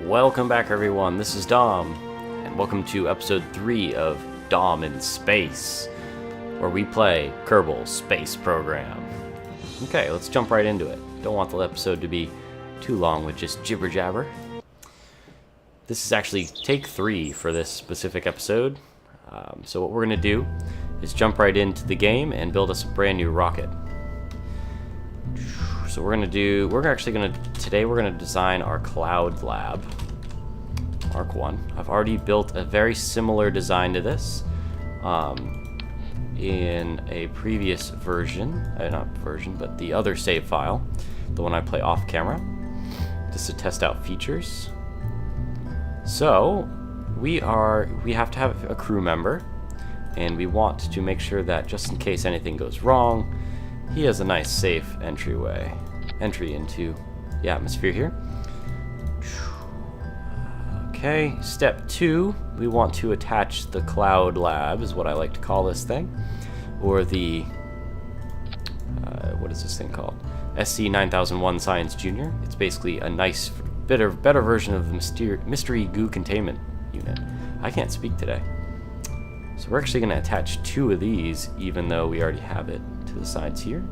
Welcome back, everyone. This is Dom, and welcome to episode 3 of Dom in Space, where we play Kerbal Space Program. Okay, let's jump right into it. Don't want the episode to be too long with just jibber jabber. This is actually take 3 for this specific episode. So what we're going to do is jump right into the game and build us a brand new rocket. So today we're gonna design our cloud lab, Mark 1. I've already built a very similar design to this in a previous version, but the other save file, the one I play off camera, just to test out features. So we have to have a crew member, and we want to make sure that just in case anything goes wrong, he has a nice safe entry into the atmosphere here. Okay, step 2, we want to attach the cloud lab, is what I like to call this thing, or the what is this thing called? SC9001 Science Junior. It's basically a nice, better version of the mystery goo containment unit. I can't speak today. So we're actually going to attach 2 of these, even though we already have it to the sides here.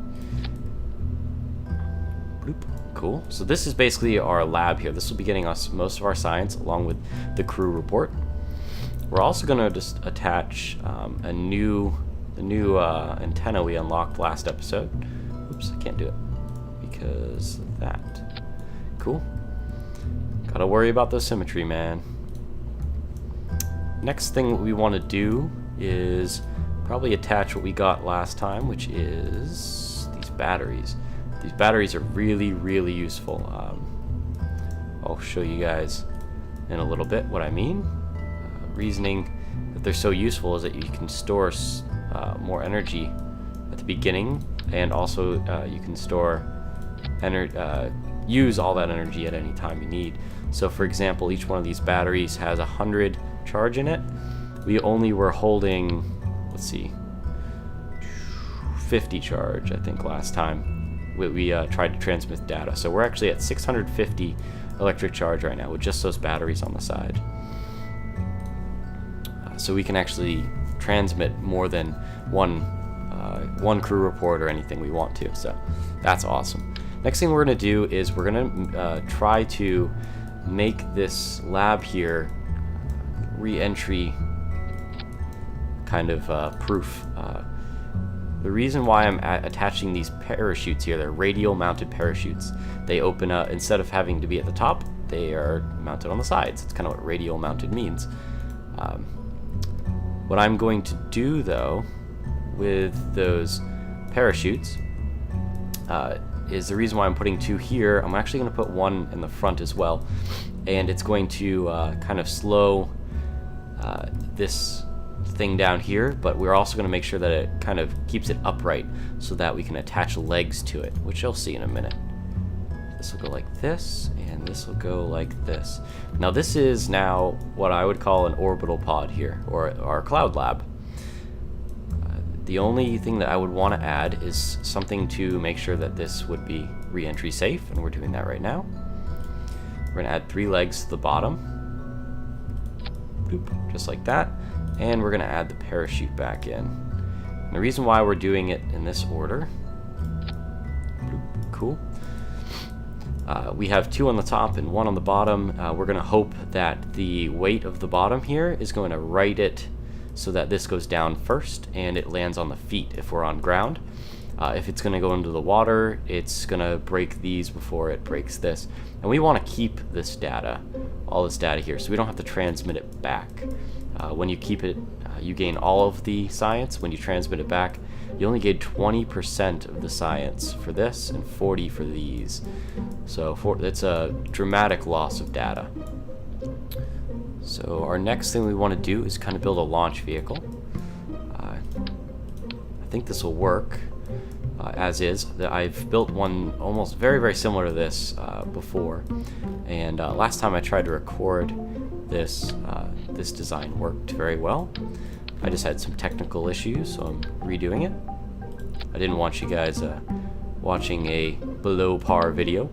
Bloop. Cool. So this is basically our lab here. This will be getting us most of our science along with the crew report. We're also going to just attach the new antenna we unlocked last episode. Oops, I can't do it because of that. Cool. Gotta worry about the symmetry, man. Next thing we want to do is probably attach what we got last time, which is these batteries. These batteries are really, really useful. I'll show you guys in a little bit what I mean. Reasoning that they're so useful is that you can store more energy at the beginning, and also you can store use all that energy at any time you need. So for example, each one of these batteries has 100 charge in it. We only were holding, let's see, 50 charge, I think, last time we tried to transmit data. So we're actually at 650 electric charge right now with just those batteries on the side. So we can actually transmit more than one crew report or anything we want to. So that's awesome. Next thing we're going to do is we're going to try to make this lab here re-entry kind of proof. The reason why I'm attaching these parachutes here, they're radial mounted parachutes. They open up, instead of having to be at the top, they are mounted on the sides. It's kind of what radial mounted means. What I'm going to do though with those parachutes is the reason why I'm putting 2 here. I'm actually going to put 1 in the front as well, and it's going to kind of slow this thing down here, but we're also going to make sure that it kind of keeps it upright so that we can attach legs to it, which you'll see in a minute. This will go like this, and this will go like this. Now this is now what I would call an orbital pod here, or our cloud lab. The only thing that I would want to add is something to make sure that this would be re-entry safe, and we're doing that right now. We're going to add 3 legs to the bottom, boop, just like that, and we're going to add the parachute back in. And the reason why we're doing it in this order, boop, cool. We have 2 on the top and 1 on the bottom. We're going to hope that the weight of the bottom here is going to right it so that this goes down first and it lands on the feet if we're on ground. If it's going to go into the water, it's going to break these before it breaks this. And we want to keep this data, all this data here, so we don't have to transmit it back. When you keep it, you gain all of the science. When you transmit it back, you only gain 20% of the science for this and 40 for these. So it's a dramatic loss of data. So our next thing we want to do is kind of build a launch vehicle. I think this will work as is. I've built one almost very, very similar to this before, and last time I tried to record this, this design worked very well. I just had some technical issues, so I'm redoing it. I didn't want you guys watching a below par video.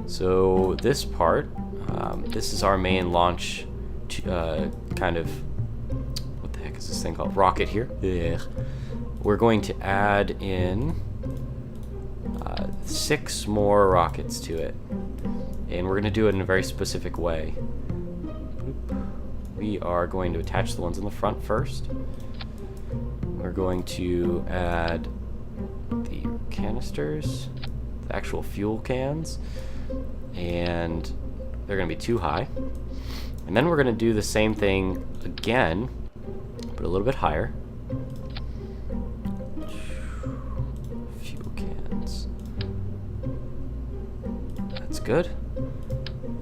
So this part, this is our main launch, kind of, what the heck is this thing called? Rocket here. Ugh. We're going to add in 6 more rockets to it. And we're going to do it in a very specific way. We are going to attach the ones in the front first. We're going to add the canisters, the actual fuel cans, and they're going to be too high. And then we're going to do the same thing again, but a little bit higher. Fuel cans. That's good.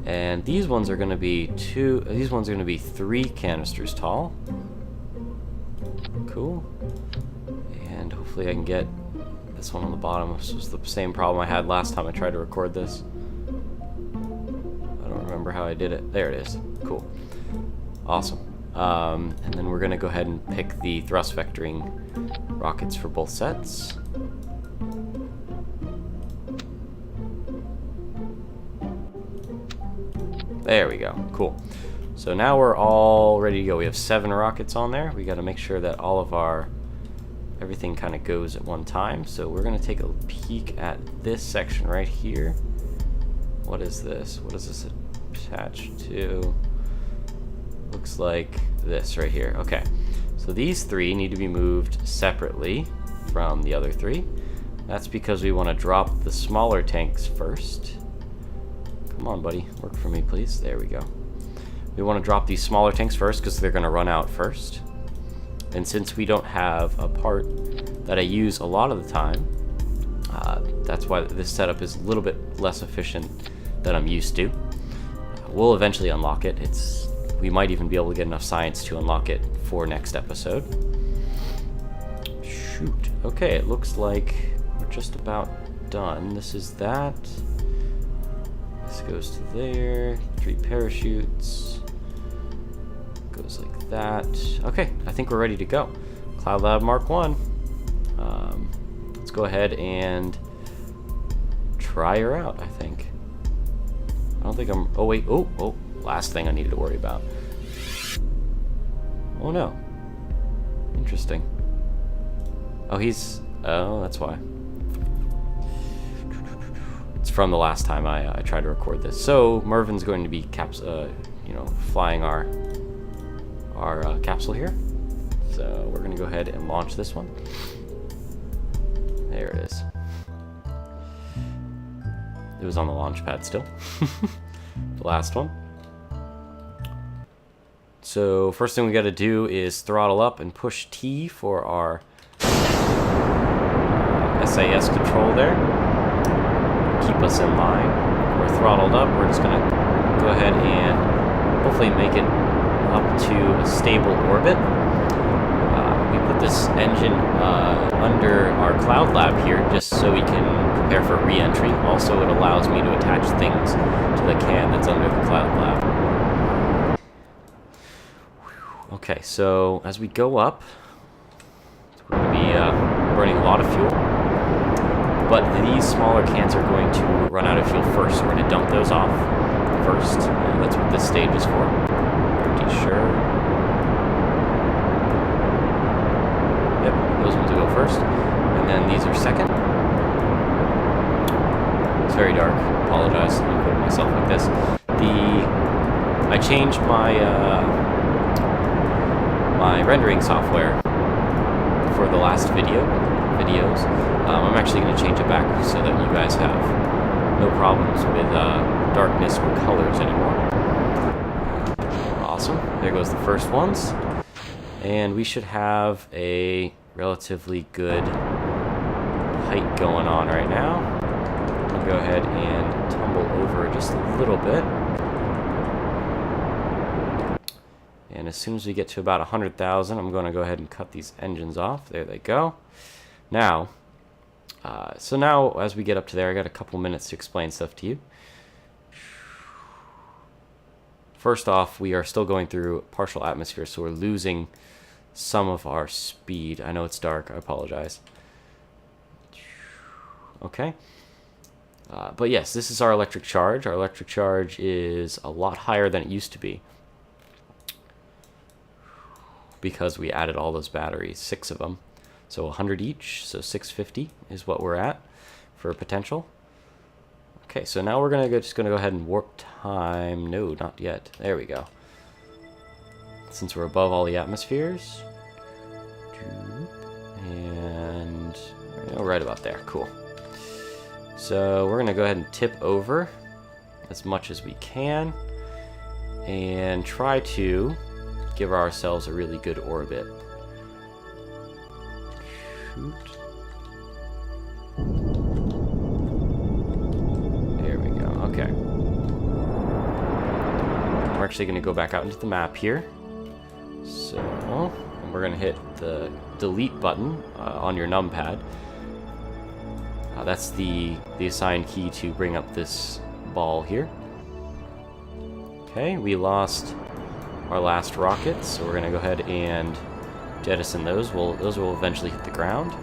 And these ones are going to be 3 canisters tall. Cool. And hopefully I can get this one on the bottom. This was the same problem I had last time I tried to record this. I don't remember how I did it. There it is. Cool. Awesome. And then we're going to go ahead and pick the thrust vectoring rockets for both sets. There we go. Cool. So now we're all ready to go. We have 7 rockets on there. We got to make sure that all of our everything kind of goes at one time. So we're going to take a peek at this section right here. What is this? What is this attached to? Looks like this right here. Okay. So these 3 need to be moved separately from the other 3. That's because we want to drop the smaller tanks first. Come on, buddy. Work for me, please. There we go. We want to drop these smaller tanks first because they're going to run out first. And since we don't have a part that I use a lot of the time, that's why this setup is a little bit less efficient than I'm used to. We'll eventually unlock it. We might even be able to get enough science to unlock it for next episode. Shoot. Okay, it looks like we're just about done. This is that. This goes to there. 3 parachutes. Goes like that. Okay, I think we're ready to go. Cloud Lab Mark 1. Let's go ahead and try her out, I think. I don't think I'm... Oh, wait. Oh, last thing I needed to worry about. Oh, no. Interesting. Oh, that's why. It's from the last time I tried to record this. So Mervin's going to be flying our capsule here. So we're going to go ahead and launch this one. There it is. It was on the launch pad still. The last one. So first thing we got to do is throttle up and push T for our SAS control there. Keep us in line. We're throttled up. We're just going to go ahead and hopefully make it up to a stable orbit. We put this engine under our cloud lab here just so we can prepare for re-entry. Also, it allows me to attach things to the can that's under the cloud lab. Okay, so as we go up, we're going to be burning a lot of fuel. But these smaller cans are going to run out of fuel first, so we're going to dump those off first. That's what this stage is for. Pretty sure. Yep, those ones will go first. And then these are second. It's very dark. Apologize. Let me put myself like this. I changed my my rendering software for the last videos. I'm actually going to change it back so that you guys have no problems with darkness or colors anymore. Awesome. There goes the first ones. And we should have a relatively good height going on right now. I'll go ahead and tumble over just a little bit. And as soon as we get to about 100,000, I'm going to go ahead and cut these engines off. There they go. Now, so now as we get up to there, I got a couple minutes to explain stuff to you. First off, we are still going through partial atmosphere, so we're losing some of our speed. I know it's dark, I apologize. Okay. But yes, this is our electric charge. Our electric charge is a lot higher than it used to be because we added all those batteries, 6 of them. So 100 each, so 650 is what we're at for potential. Okay, so now we're just gonna go ahead and warp time. No, not yet. There we go. Since we're above all the atmospheres. And right about there. Cool. So we're gonna go ahead and tip over as much as we can and try to give ourselves a really good orbit. Shoot. There we go. Okay. We're actually going to go back out into the map here. So, and we're going to hit the delete button on your numpad. That's the assigned key to bring up this ball here. Okay, we lost our last rockets, so we're going to go ahead and jettison those. Those will eventually hit the ground.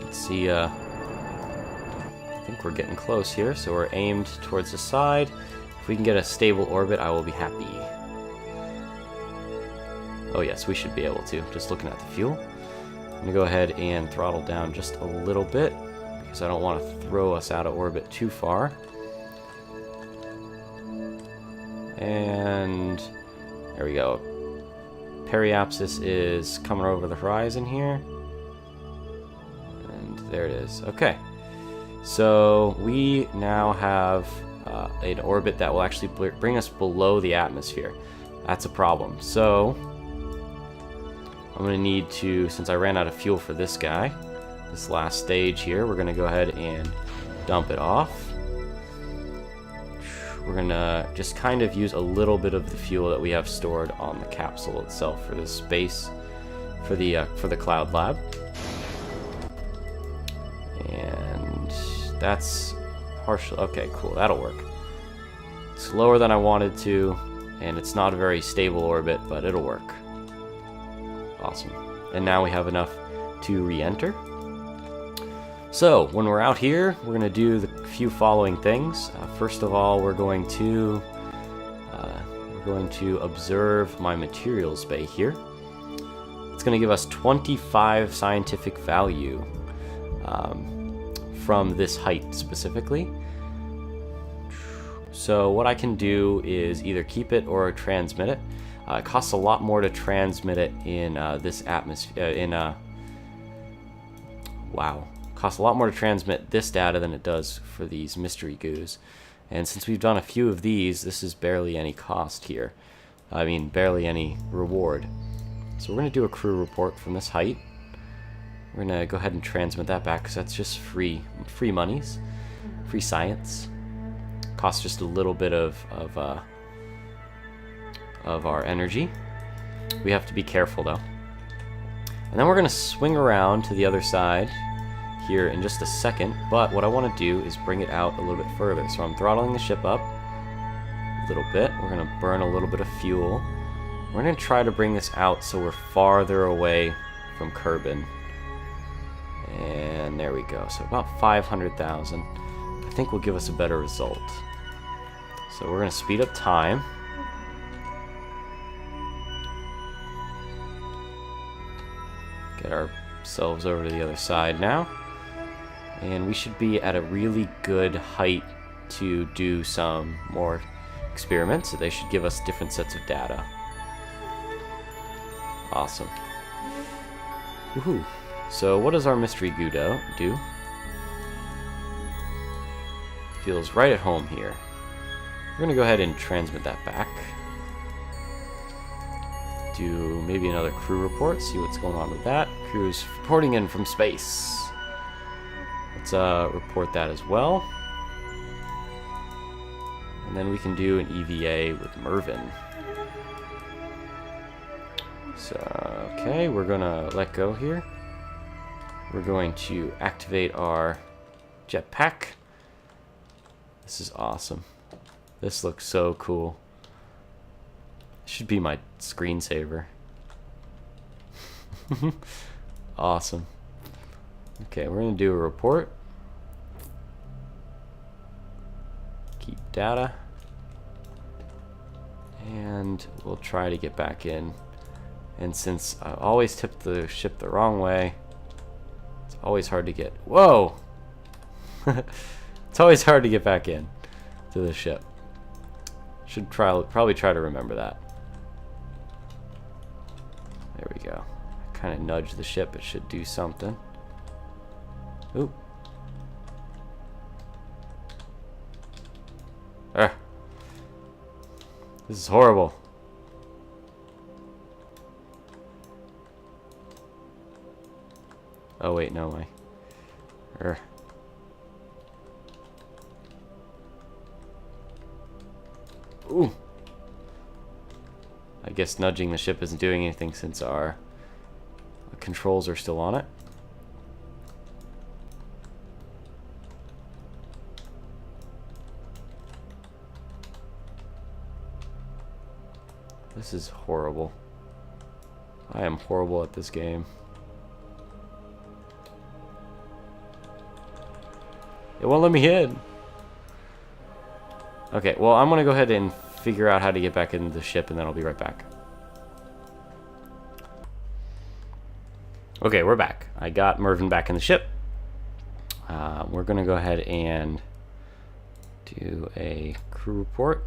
Let's see, I think we're getting close here, so we're aimed towards the side. If we can get a stable orbit, I will be happy. Oh yes, we should be able to, just looking at the fuel. I'm going to go ahead and throttle down just a little bit, because I don't want to throw us out of orbit too far. And there we go. Periapsis is coming over the horizon here. And there it is. Okay. So we now have an orbit that will actually bring us below the atmosphere. That's a problem. So I'm going to need to, since I ran out of fuel for this guy, this last stage here, we're going to go ahead and dump it off. We're gonna just kind of use a little bit of the fuel that we have stored on the capsule itself for this space, for the cloud lab, and that's partial. Okay, cool, that'll work. It's lower than I wanted to, and it's not a very stable orbit, but it'll work. Awesome. And now we have enough to re-enter. So, when we're out here, we're going to do the few following things. First of all, we're going to observe my materials bay here. It's going to give us 25 scientific value from this height specifically. So what I can do is either keep it or transmit it. It costs a lot more to transmit it in this atmosphere. Costs a lot more to transmit this data than it does for these mystery goos. And since we've done a few of these, this is barely any cost here. I mean, barely any reward. So we're going to do a crew report from this height. We're going to go ahead and transmit that back because that's just free monies, free science. Costs just a little bit of our energy. We have to be careful though. And then we're going to swing around to the other side here in just a second, but what I want to do is bring it out a little bit further. So I'm throttling the ship up a little bit. We're going to burn a little bit of fuel. We're going to try to bring this out so we're farther away from Kerbin. And there we go. So about 500,000. I think will give us a better result. So we're going to speed up time. Get ourselves over to the other side now. And we should be at a really good height to do some more experiments. So they should give us different sets of data. Awesome. Woohoo. So what does our mystery goo do? Feels right at home here. We're going to go ahead and transmit that back. Do maybe another crew report, see what's going on with that. Crew's reporting in from space. Let's report that as well. And then we can do an EVA with Mervin. So, okay, we're gonna let go here. We're going to activate our jetpack. This is awesome. This looks so cool. Should be my screensaver. Awesome. Okay, we're going to do a report. Keep data. And we'll try to get back in. And since I always tip the ship the wrong way, it's always hard to get... Whoa! It's always hard to get back in to the ship. Should probably try to remember that. There we go. Kind of nudge the ship. It should do something. Ooh. Ah. This is horrible. Oh wait, no way. Ooh. I guess nudging the ship isn't doing anything since our controls are still on it. This is horrible. I am horrible at this game. It won't let me in. Okay, well, I'm gonna go ahead and figure out how to get back into the ship, and then I'll be right back. Okay, we're back. I got Mervyn back in the ship. We're gonna go ahead and do a crew report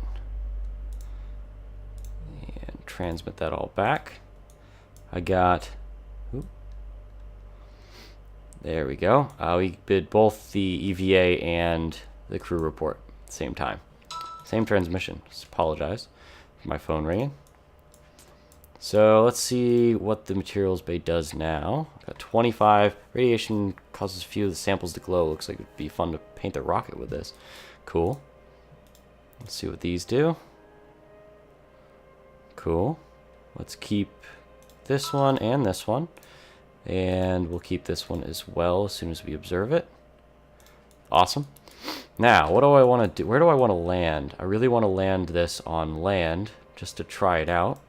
and transmit that all back. I got... Ooh, there we go. We did both the EVA and the crew report at the same time. Same transmission. Just apologize for my phone ringing. So let's see what the materials bay does now. Got 25. Radiation causes a few of the samples to glow. Looks like it'd be fun to paint the rocket with this. Cool. Let's see what these do. Cool. Let's keep this one and this one. And we'll keep this one as well as soon as we observe it. Awesome. Now, what do I want to do? Where do I want to land? I really want to land this on land just to try it out.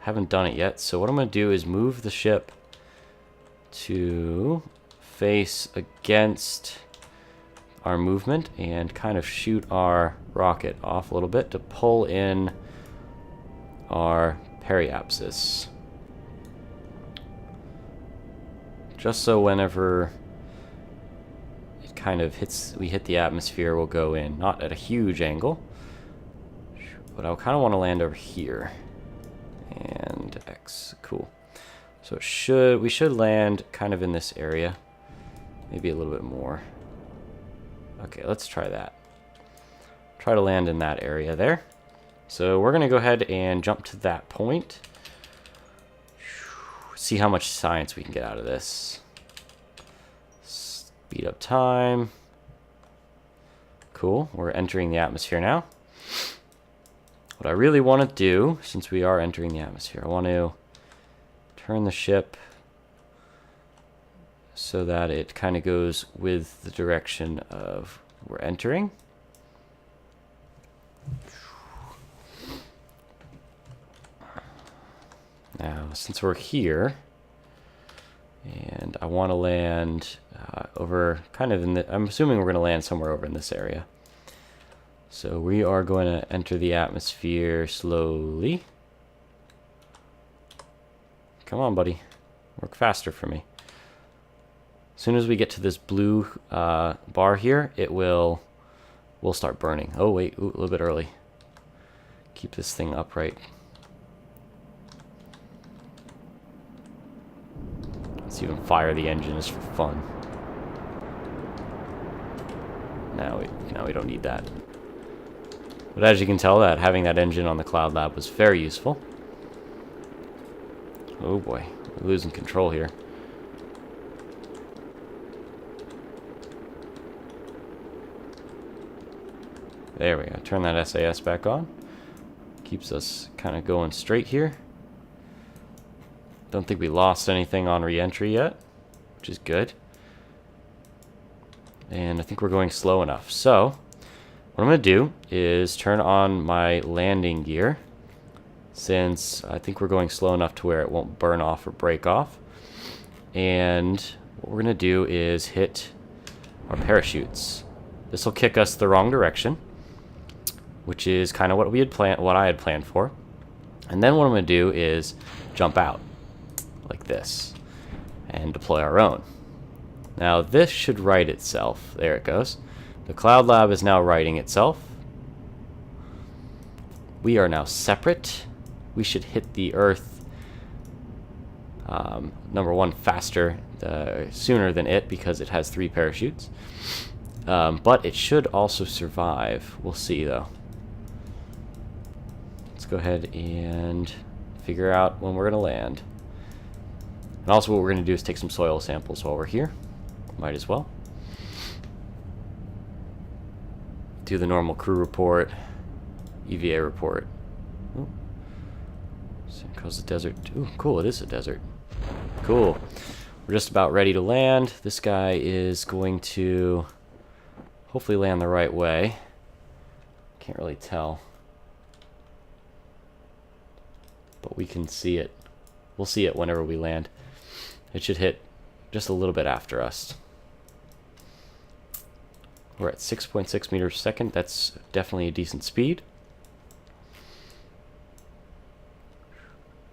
Haven't done it yet, so what I'm going to do is move the ship to face against our movement and kind of shoot our rocket off a little bit to pull in our periapsis. Just so whenever it kind of we hit the atmosphere, we'll go in, not at a huge angle, but I kind of want to land over here. And X, cool. So we should land kind of in this area, maybe a little bit more. Okay, let's try that. Try to land in that area there. So we're gonna go ahead and jump to that point. See how much science we can get out of this. Speed up time. Cool, we're entering the atmosphere now. What I really want to do, since we are entering the atmosphere, I want to turn the ship so that it kind of goes with the direction of we're entering. Now, since we're here, and I want to land over kind of in the, I'm assuming we're going to land somewhere over in this area. So we are going to enter the atmosphere slowly. Come on, buddy. Work faster for me. As soon as we get to this blue bar here, we'll start burning. Oh, wait. Ooh, a little bit early. Keep this thing upright. Let's even fire the engine just for fun. Now we don't need that. But as you can tell, that having that engine on the Cloud Lab was very useful. Oh boy, we're losing control here. There we go. Turn that SAS back on. Keeps us kind of going straight here. Don't think we lost anything on re-entry yet, which is good. And I think we're going slow enough. So what I'm going to do is turn on my landing gear, since I think we're going slow enough to where it won't burn off or break off. And what we're going to do is hit our parachutes. This will kick us the wrong direction, which is kind of what I had planned for. And then what I'm going to do is jump out like this and deploy our own. Now this should right itself. There it goes. The Cloud Lab is now righting itself. We are now separate. We should hit the Earth, number one, faster, sooner than it, because it has 3 parachutes. But it should also survive. We'll see, though. Let's go ahead and figure out when we're going to land. And also what we're going to do is take some soil samples while we're here. Might as well. Do the normal crew report, EVA report. Ooh. Across the desert. Ooh, cool, it is a desert. Cool. We're just about ready to land. This guy is going to hopefully land the right way. Can't really tell. But we can see it. We'll see it whenever we land. It should hit just a little bit after us. We're at 6.6 meters per second. That's definitely a decent speed.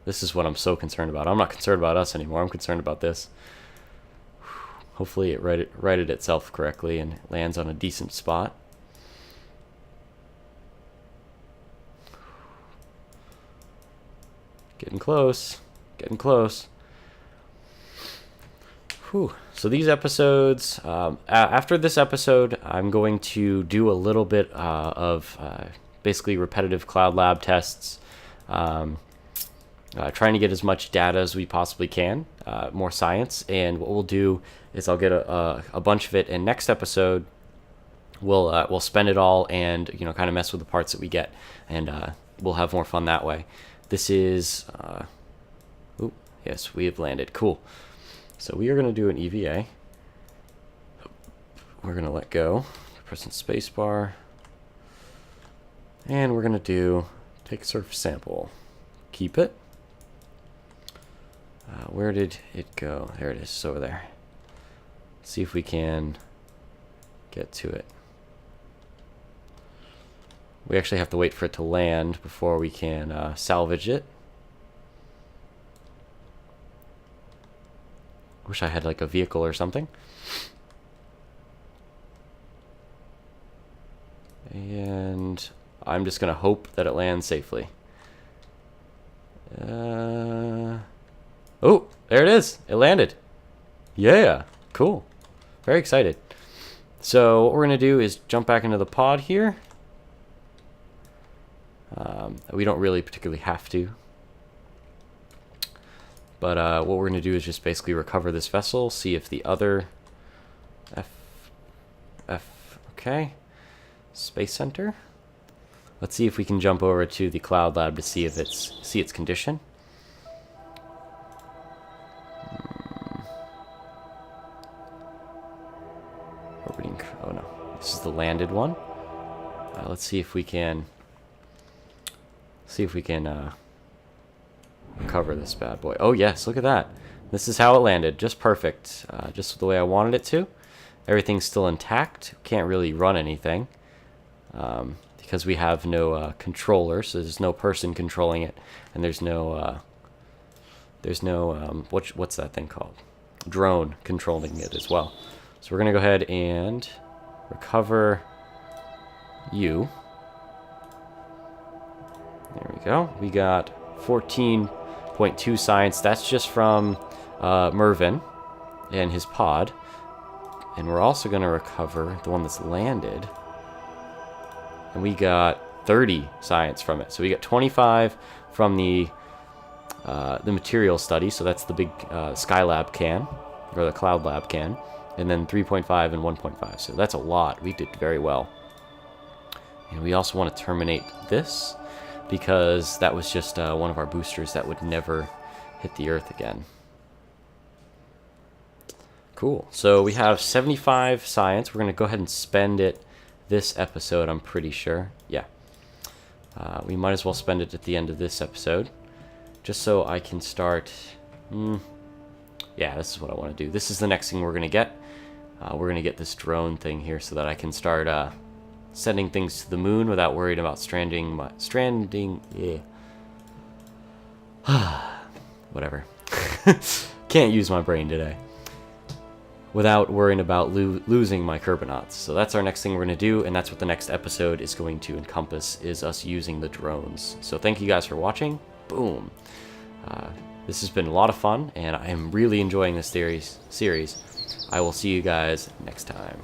This is what I'm so concerned about. I'm not concerned about us anymore. I'm concerned about this. Hopefully it righted itself correctly and lands on a decent spot. Getting close. Getting close. Whew. So these episodes, after this episode, I'm going to do a little bit of basically repetitive Cloud Lab tests, trying to get as much data as we possibly can, more science. And what we'll do is I'll get a bunch of it, and next episode we'll spend it all and kind of mess with the parts that we get, and we'll have more fun that way. This is, yes, we have landed. Cool. So we are going to do an EVA. We're going to let go, pressing spacebar, and we're going to take a surface sample, keep it. Where did it go? There it is, it's over there. Let's see if we can get to it. We actually have to wait for it to land before we can salvage it. Wish I had like a vehicle or something. And I'm just gonna hope that it lands safely. Oh, there it is. It landed. Yeah, cool. Very excited. So what we're gonna do is jump back into the pod here. We don't really particularly have to. But what we're going to do is just basically recover this vessel, see if the other okay, Space Center. Let's see if we can jump over to the Cloud Lab to see if its condition. Orbiting. Oh no, this is the landed one. Let's see if we can. Recover this bad boy. Oh yes, look at that. This is how it landed. Just perfect. Just the way I wanted it to. Everything's still intact. Can't really run anything because we have no controller, so there's no person controlling it, and there's no what's that thing called? Drone controlling it as well. So we're gonna go ahead and recover you. There we go. We got 14.2 science. That's just from Mervin and his pod. And we're also going to recover the one that's landed. And we got 30 science from it. So we got 25 from the material study. So that's the big Skylab can, or the Cloud Lab can. And then 3.5 and 1.5. So that's a lot. We did very well. And we also want to terminate this, because that was just one of our boosters that would never hit the Earth again. Cool. So we have 75 science. We're going to go ahead and spend it this episode, I'm pretty sure. Yeah. We might as well spend it at the end of this episode, just so I can start Yeah, this is what I want to do. This is the next thing we're going to get. We're going to get this drone thing here so that I can start sending things to the moon without worrying about stranding. Yeah. Whatever. Can't use my brain today. Without worrying about losing my Kerbonauts. So that's our next thing we're going to do, and that's what the next episode is going to encompass, is us using the drones. So thank you guys for watching. Boom. This has been a lot of fun, and I am really enjoying this series. I will see you guys next time.